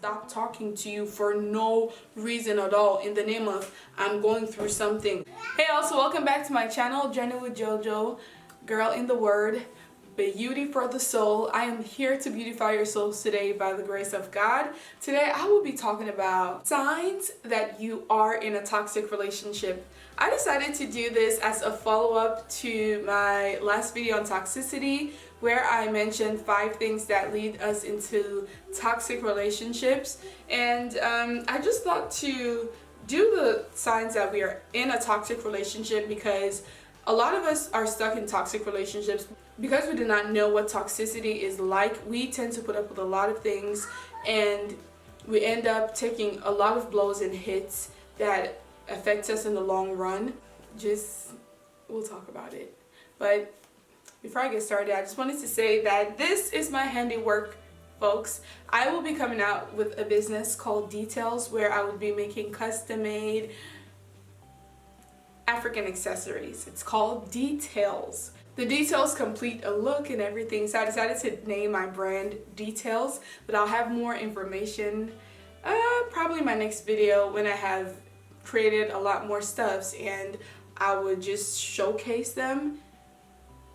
stop talking to you for no reason at all in the name of I'm going through something. Hey, also welcome back to my channel, Journey with JoJo, girl in the word, beauty for the soul. I am here to beautify your souls today by the grace of God. Today I will be talking about signs that you are in a toxic relationship. I decided to do this as a follow-up to my last video on toxicity, where I mentioned 5 things that lead us into toxic relationships. And I just thought to do the signs that we are in a toxic relationship, because a lot of us are stuck in toxic relationships because we do not know what toxicity is like. We tend to put up with a lot of things, and we end up taking a lot of blows and hits that affect us in the long run. We'll talk about it. But before I get started, I just wanted to say that this is my handiwork, folks. I will be coming out with a business called Details, where I would be making custom-made African accessories. It's called Details. The details complete a look and everything, so I decided to name my brand Details, but I'll have more information probably in my next video when I have created a lot more stuffs, and I would just showcase them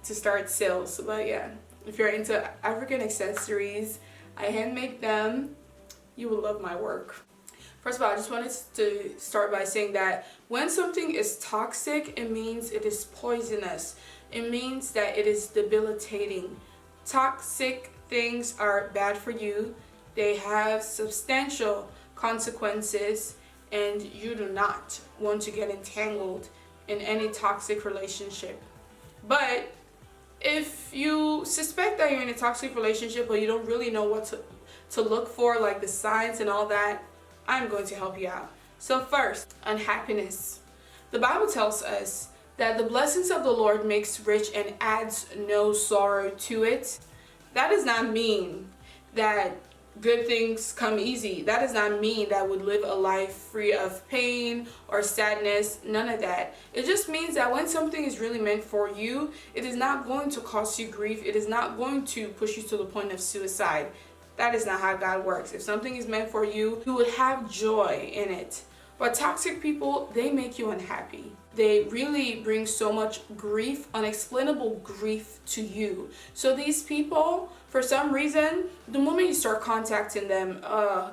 to start sales. But yeah, if you're into African accessories, I handmade them. You will love my work. First of all, I just wanted to start by saying that when something is toxic, it means it is poisonous. It means that it is debilitating. Toxic things are bad for you. They have substantial consequences, and you do not want to get entangled in any toxic relationship. But if you suspect that you're in a toxic relationship, but you don't really know what to look for, like the signs and all that, I'm going to help you out. So first, unhappiness. The Bible tells us that the blessings of the Lord makes rich and adds no sorrow to it. That does not mean that good things come easy. That does not mean that we live a life free of pain or sadness. None of that. It just means that when something is really meant for you, it is not going to cause you grief. It is not going to push you to the point of suicide. That is not how God works. If something is meant for you, you would have joy in it. But toxic people, they make you unhappy. They really bring so much grief, unexplainable grief to you. So these people, for some reason, the moment you start contacting them,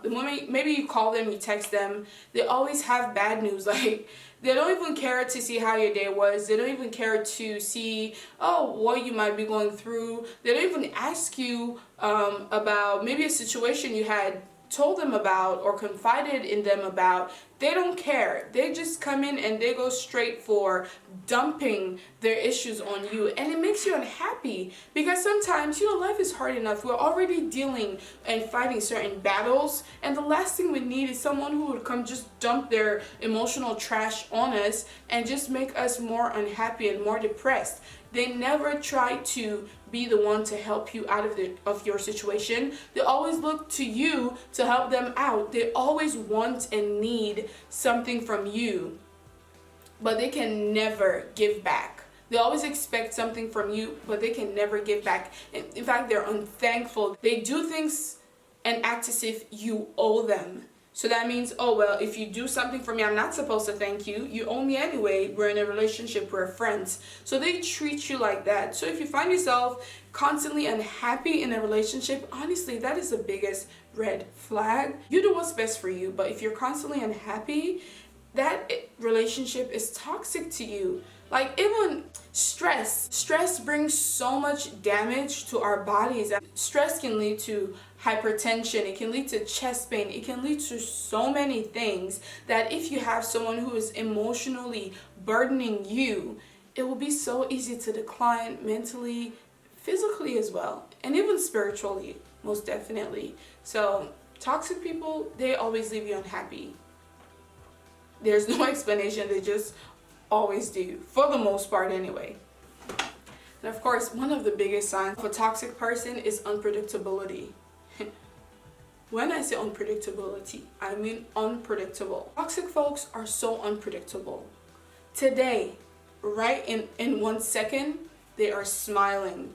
the moment maybe you call them, you text them, they always have bad news. Like, they don't even care to see how your day was. They don't even care to see, what you might be going through. They don't even ask you about maybe a situation you had told them about or confided in them about. They don't care. They just come in and they go straight for dumping their issues on you, and it makes you unhappy, because sometimes, life is hard enough. We're already dealing and fighting certain battles, and the last thing we need is someone who would come just dump their emotional trash on us and just make us more unhappy and more depressed. They never try to be the one to help you out of your situation. They always look to you to help them out. They always want and need something from you, but they can never give back. They always expect something from you, but they can never give back. In fact, they're unthankful. They do things and act as if you owe them. So that means, if you do something for me, I'm not supposed to thank you. You owe me anyway. We're in a relationship. We're friends. So they treat you like that. So if you find yourself constantly unhappy in a relationship, honestly, that is the biggest red flag. You do what's best for you. But if you're constantly unhappy, that relationship is toxic to you. Like, even stress brings so much damage to our bodies. Stress can lead to hypertension, it can lead to chest pain, it can lead to so many things, that if you have someone who is emotionally burdening you, it will be so easy to decline mentally, physically as well, and even spiritually, most definitely. So toxic people, they always leave you unhappy. There's no explanation, they just always do, for the most part anyway. And of course, one of the biggest signs of a toxic person is unpredictability. When I say unpredictability, I mean unpredictable. Toxic folks are so unpredictable. Today, right in 1 second, they are smiling.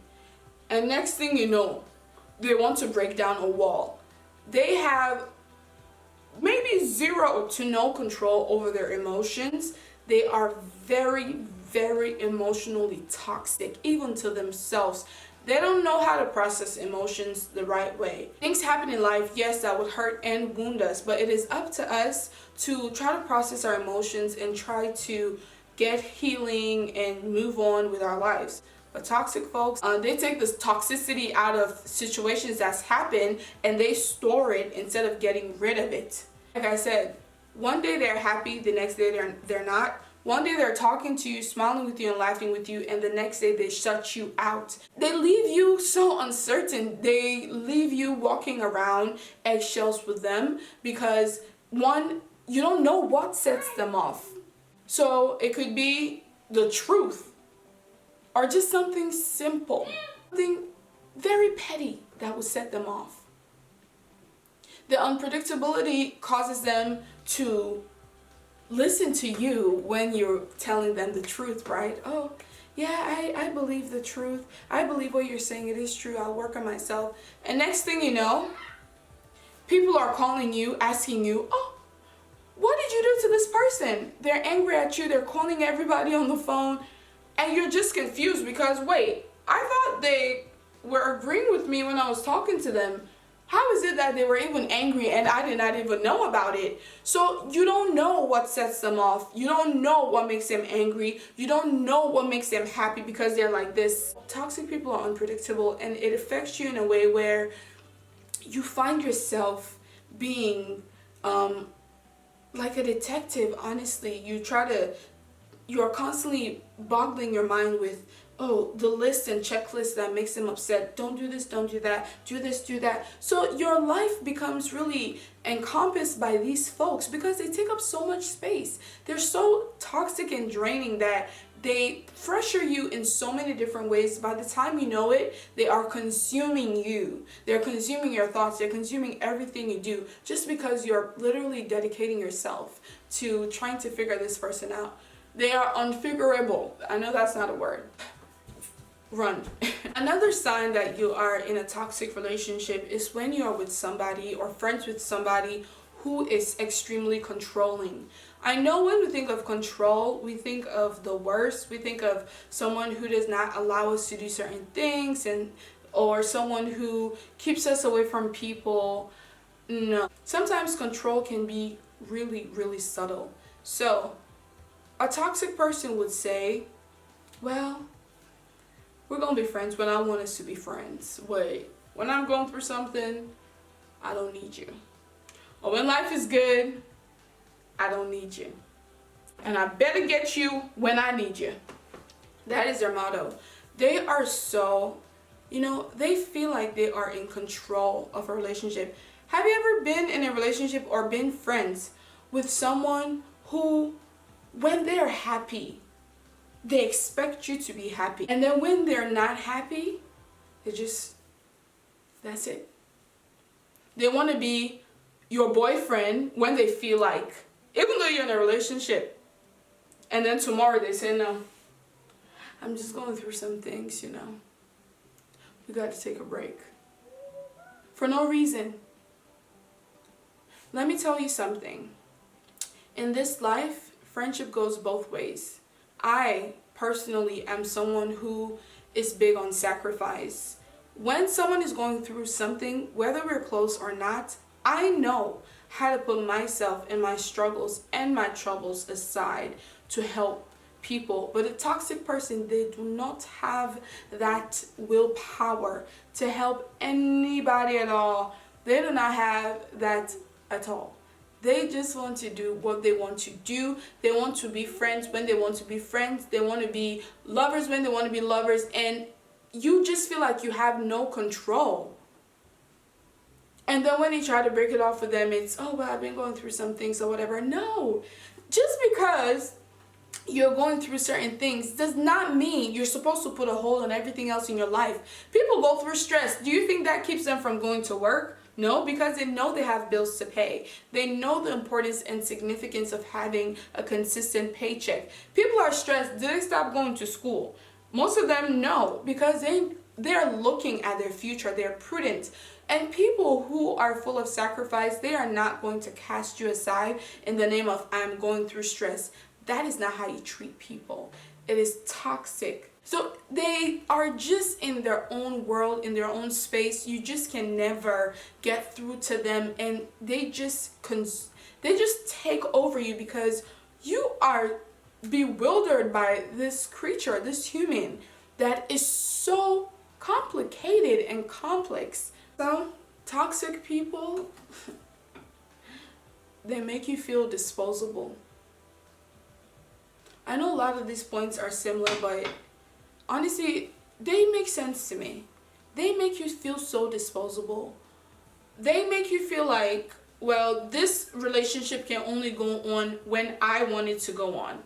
And next thing you know, they want to break down a wall. They have maybe zero to no control over their emotions. They are very, very emotionally toxic, even to themselves. They don't know how to process emotions the right way. Things happen in life, yes, that would hurt and wound us, but it is up to us to try to process our emotions and try to get healing and move on with our lives. But toxic folks, they take this toxicity out of situations that's happened and they store it instead of getting rid of it. Like I said, one day they're happy, the next day they're not. One day they're talking to you, smiling with you and laughing with you, and the next day they shut you out. They leave you so uncertain. They leave you walking around eggshells with them because, one, you don't know what sets them off. So it could be the truth or just something simple, something very petty that will set them off. The unpredictability causes them to listen to you when you're telling them the truth, right? Oh, yeah, I believe the truth. I believe what you're saying. It is true. I'll work on myself. And next thing you know, people are calling you, asking you, oh, what did you do to this person? They're angry at you. They're calling everybody on the phone. And you're just confused because, wait, I thought they were agreeing with me when I was talking to them. How is it that they were even angry and I did not even know about it? So you don't know what sets them off. You don't know what makes them angry. You don't know what makes them happy because they're like this. Toxic people are unpredictable, and it affects you in a way where you find yourself being like a detective, honestly. You are constantly boggling your mind with, oh, the list and checklist that makes them upset. Don't do this, don't do that, do this, do that. So your life becomes really encompassed by these folks because they take up so much space. They're so toxic and draining that they pressure you in so many different ways. By the time you know it, they are consuming you. They're consuming your thoughts. They're consuming everything you do just because you're literally dedicating yourself to trying to figure this person out. They are unfigurable. I know that's not a word. Run. Another sign that you are in a toxic relationship is when you are with somebody or friends with somebody who is extremely controlling. I know when we think of control, we think of the worst. We think of someone who does not allow us to do certain things or someone who keeps us away from people. No. Sometimes control can be really, really subtle. So a toxic person would say, well, we're going to be friends when I want us to be friends. Wait, when I'm going through something, I don't need you. Or when life is good, I don't need you. And I better get you when I need you. That is their motto. They are so, they feel like they are in control of a relationship. Have you ever been in a relationship or been friends with someone who, when they're happy, they expect you to be happy, and then when they're not happy, that's it. They want to be your boyfriend when they feel like, even though you're in a relationship, and then tomorrow they say, no, I'm just going through some things, we got to take a break for no reason. Let me tell you something. In this life, friendship goes both ways. I personally am someone who is big on sacrifice. When someone is going through something, whether we're close or not, I know how to put myself and my struggles and my troubles aside to help people. But a toxic person, they do not have that willpower to help anybody at all. They do not have that at all. They just want to do what they want to do. They want to be friends when they want to be friends. They want to be lovers when they want to be lovers. And you just feel like you have no control. And then when you try to break it off with them, it's, oh, well, I've been going through some things or whatever. No, just because you're going through certain things does not mean you're supposed to put a hold on everything else in your life. People go through stress. Do you think that keeps them from going to work? No, because they know they have bills to pay. They know the importance and significance of having a consistent paycheck. People are stressed. Do they stop going to school? Most of them no, because they're looking at their future, they're prudent. And people who are full of sacrifice, they are not going to cast you aside in the name of I'm going through stress. That is not how you treat people. It is toxic. So they are just in their own world, in their own space. You just can never get through to them, and they just take over you because you are bewildered by this creature, this human that is so complicated and complex. So toxic people, they make you feel disposable. I know a lot of these points are similar, but honestly, they make sense to me. They make you feel so disposable. They make you feel like, well, this relationship can only go on when I want it to go on.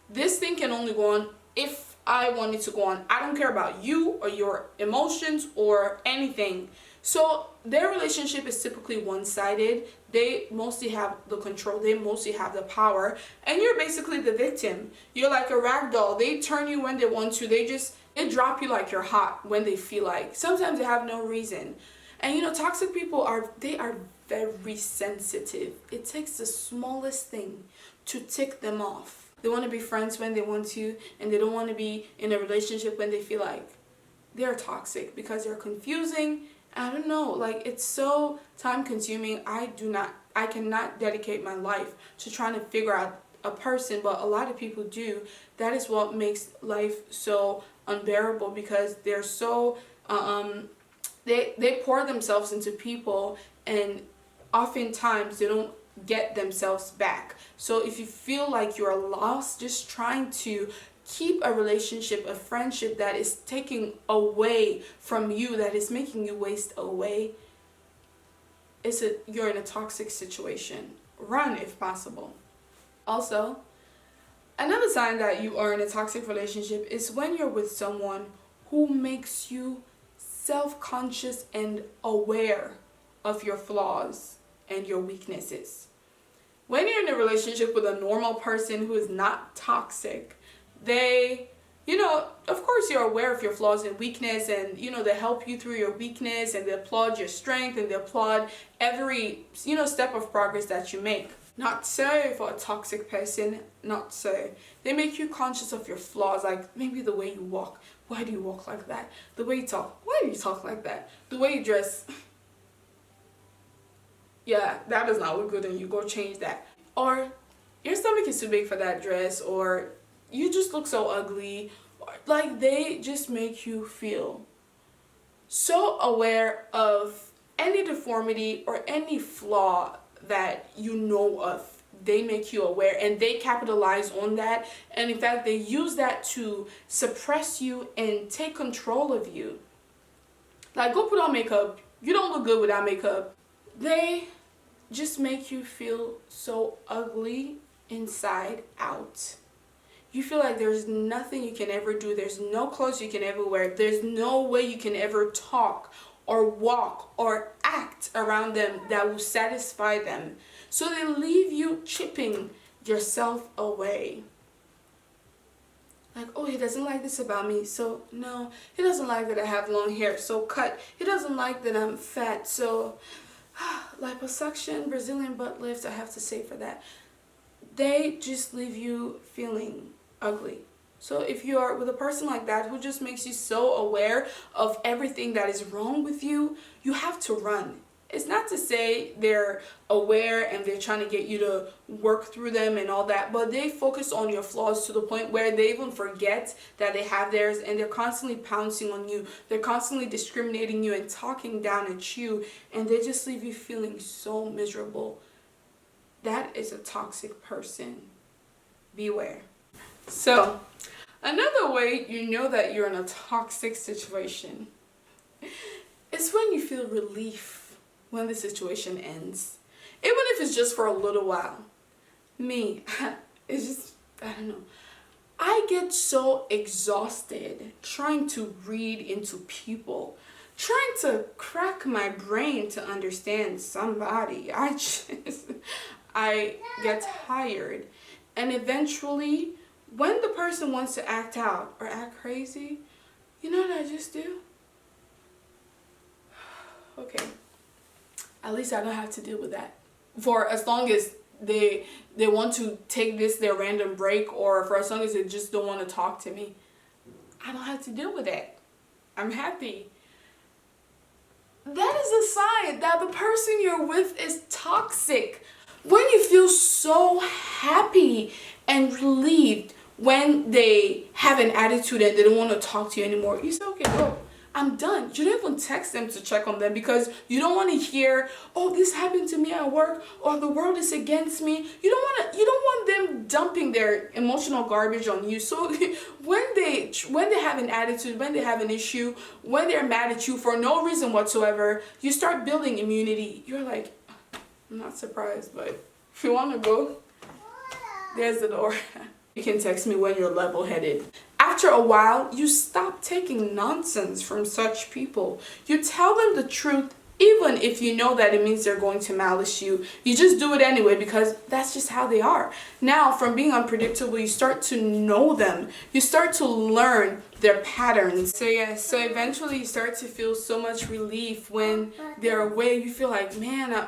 This thing can only go on if I want it to go on. I don't care about you or your emotions or anything. So their relationship is typically one-sided. They mostly have the control. They mostly have the power. And you're basically the victim. You're like a rag doll. They turn you when they want to. They drop you like you're hot when they feel like. Sometimes they have no reason. And you know, toxic people are very sensitive. It takes the smallest thing to tick them off. They want to be friends when they want to, and they don't want to be in a relationship when they feel like. They're toxic because they're confusing. I don't know, like it's so time consuming. I cannot dedicate my life to trying to figure out a person, but a lot of people do. That is what makes life so unbearable, because they're so they pour themselves into people, and oftentimes they don't get themselves back. So if you feel like you're lost just trying to keep a relationship, a friendship that is taking away from you, that is making you waste away, you're in a toxic situation. Run if possible. Also, another sign that you are in a toxic relationship is when you're with someone who makes you self-conscious and aware of your flaws and your weaknesses. When you're in a relationship with a normal person who is not toxic, they, of course you're aware of your flaws and weakness, and, they help you through your weakness, and they applaud your strength, and they applaud every, step of progress that you make. Not so for a toxic person, not so. They make you conscious of your flaws, like maybe the way you walk. Why do you walk like that? The way you talk. Why do you talk like that? The way you dress. Yeah, that does not look good on you. Go change that. Or your stomach is too big for that dress, or you just look so ugly. Like, they just make you feel so aware of any deformity or any flaw that you know of. They make you aware, and they capitalize on that, and in fact they use that to suppress you and take control of you. Like, go put on makeup. You don't look good without makeup. They just make you feel so ugly inside out. You feel like there's nothing you can ever do. There's no clothes you can ever wear. There's no way you can ever talk or walk or act around them that will satisfy them. So they leave you chipping yourself away. Like, oh, he doesn't like this about me, so no. He doesn't like that I have long hair, so cut. He doesn't like that I'm fat, so liposuction, Brazilian butt lifts, I have to say for that. They just leave you feeling ugly. So if you are with a person like that who just makes you so aware of everything that is wrong with you, you have to run. It's not to say they're aware and they're trying to get you to work through them and all that, but they focus on your flaws to the point where they even forget that they have theirs, and they're constantly pouncing on you. They're constantly discriminating you and talking down at you, and they just leave you feeling so miserable. That is a toxic person. Beware. So, another way you know that you're in a toxic situation is when you feel relief when the situation ends. Even if it's just for a little while. Me, it's just, I don't know. I get so exhausted trying to read into people, trying to crack my brain to understand somebody. I get tired. And eventually, when the person wants to act out or act crazy, you know what I just do? at least I don't have to deal with that. For as long as they want to take their random break, or for as long as they just don't want to talk to me, I don't have to deal with that. I'm happy. That is a sign that the person you're with is toxic. When you feel so happy and relieved when they have an attitude and they don't want to talk to you anymore, you say, okay, go. I'm done. You don't even text them to check on them because you don't want to hear, oh, this happened to me at work, or the world is against me. You don't want them dumping their emotional garbage on you. So when they have an attitude, when they have an issue, when they're mad at you for no reason whatsoever, you start building immunity. You're like, I'm not surprised, but if you want to go, there's the door. You can text me when you're level-headed. After a while, you stop taking nonsense from such people. You tell them the truth, even if you know that it means they're going to malice you. You just do it anyway because that's just how they are. Now, from being unpredictable, you start to know them. You start to learn their patterns. So eventually you start to feel so much relief when they're away. You feel like, man,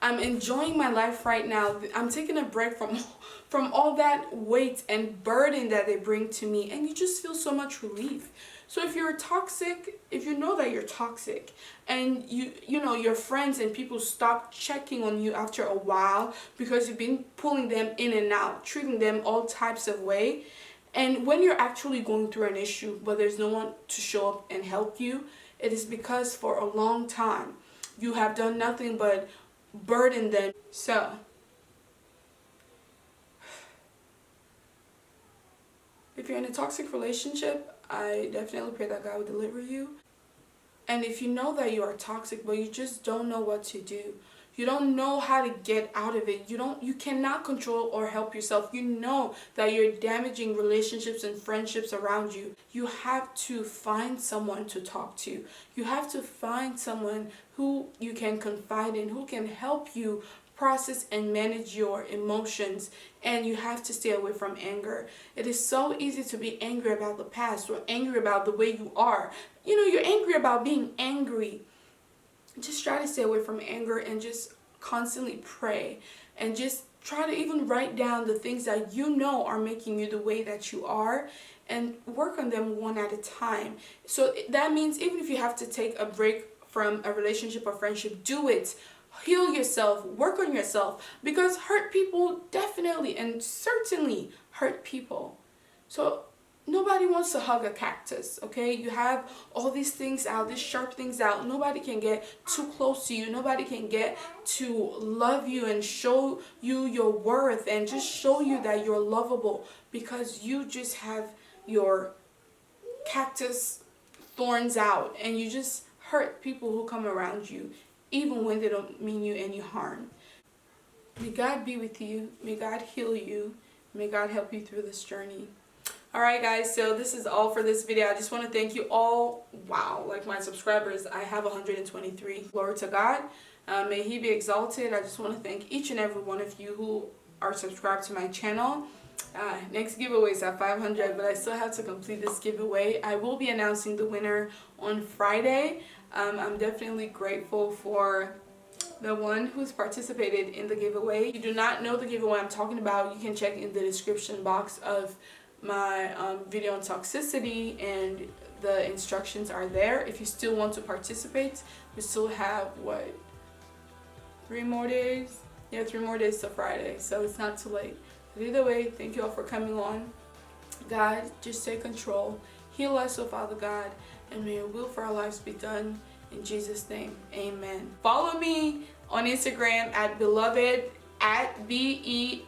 I'm enjoying my life right now. I'm taking a break from all that weight and burden that they bring to me, and you just feel so much relief. So if you're toxic, if you know that you're toxic, and you know your friends and people stop checking on you after a while because you've been pulling them in and out, treating them all types of way, and when you're actually going through an issue but there's no one to show up and help you, it is because for a long time you have done nothing but burden them. So if you're in a toxic relationship, I definitely pray that God will deliver you. And if you know that you are toxic, but you just don't know what to do, you don't know how to get out of it, you cannot control or help yourself, you know that you're damaging relationships and friendships around you, you have to find someone to talk to. You have to find someone who you can confide in, who can help you process and manage your emotions. And you have to stay away from anger. It is so easy to be angry about the past or angry about the way you are. You know, you're angry about being angry. Just try to stay away from anger and just constantly pray, and just try to even write down the things that you know are making you the way that you are, and work on them one at a time. So that means even if you have to take a break from a relationship or friendship, do it. Heal yourself, work on yourself, because hurt people definitely and certainly hurt people. So nobody wants to hug a cactus, okay? You have all these things out, these sharp things out. Nobody can get too close to you. Nobody can get to love you and show you your worth and just show you that you're lovable, because you just have your cactus thorns out, and you just hurt people who come around you, even when they don't mean you any harm. May God be with you. May God heal you. May God help you through this journey. Alright guys, so this is all for this video. I just want to thank you all. Wow, like my subscribers, I have 123. Glory to God. May He be exalted. I just want to thank each and every one of you who are subscribed to my channel. Next giveaway is at 500, but I still have to complete this giveaway. I will be announcing the winner on Friday. I'm definitely grateful for the one who's participated in the giveaway. If you do not know the giveaway I'm talking about, you can check in the description box of my video on toxicity, and the instructions are there. If you still want to participate, we still have, what, 3 more days? Yeah, 3 more days till Friday, so it's not too late. But either way, thank you all for coming on. God, just take control. Heal us, oh Father God, and may your will for our lives be done. In Jesus' name, amen. Follow me on Instagram at beloved, at BEL_VED,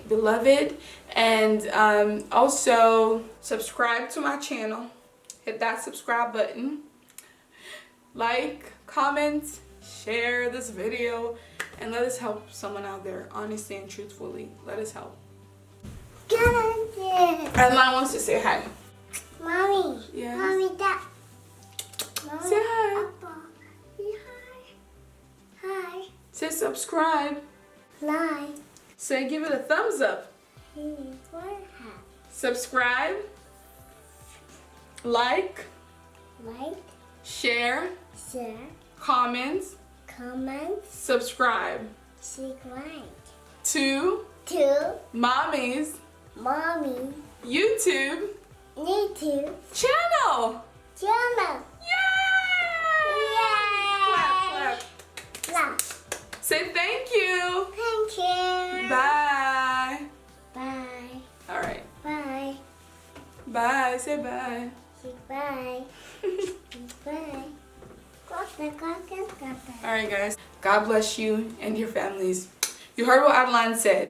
beloved. And also subscribe to my channel. Hit that subscribe button. Like, comment, share this video, and let us help someone out there, honestly and truthfully. Let us help. And Mom wants to say hi. Mommy. Yes. Mommy, Dad. Mommy, Say hi. Papa. Say hi. Hi. Say subscribe. Like. Say give it a thumbs up. Subscribe. Like. Like. share, share, comment, comment, subscribe subscribe to to Mommy's Mommy YouTube YouTube channel. channel. Yay! Clap, clap. Clap. Say thank you. Thank you. Bye. Bye. All right. Bye. Bye. Say bye. Say bye. Bye. All right, guys. God bless you and your families. You heard what Adeline said.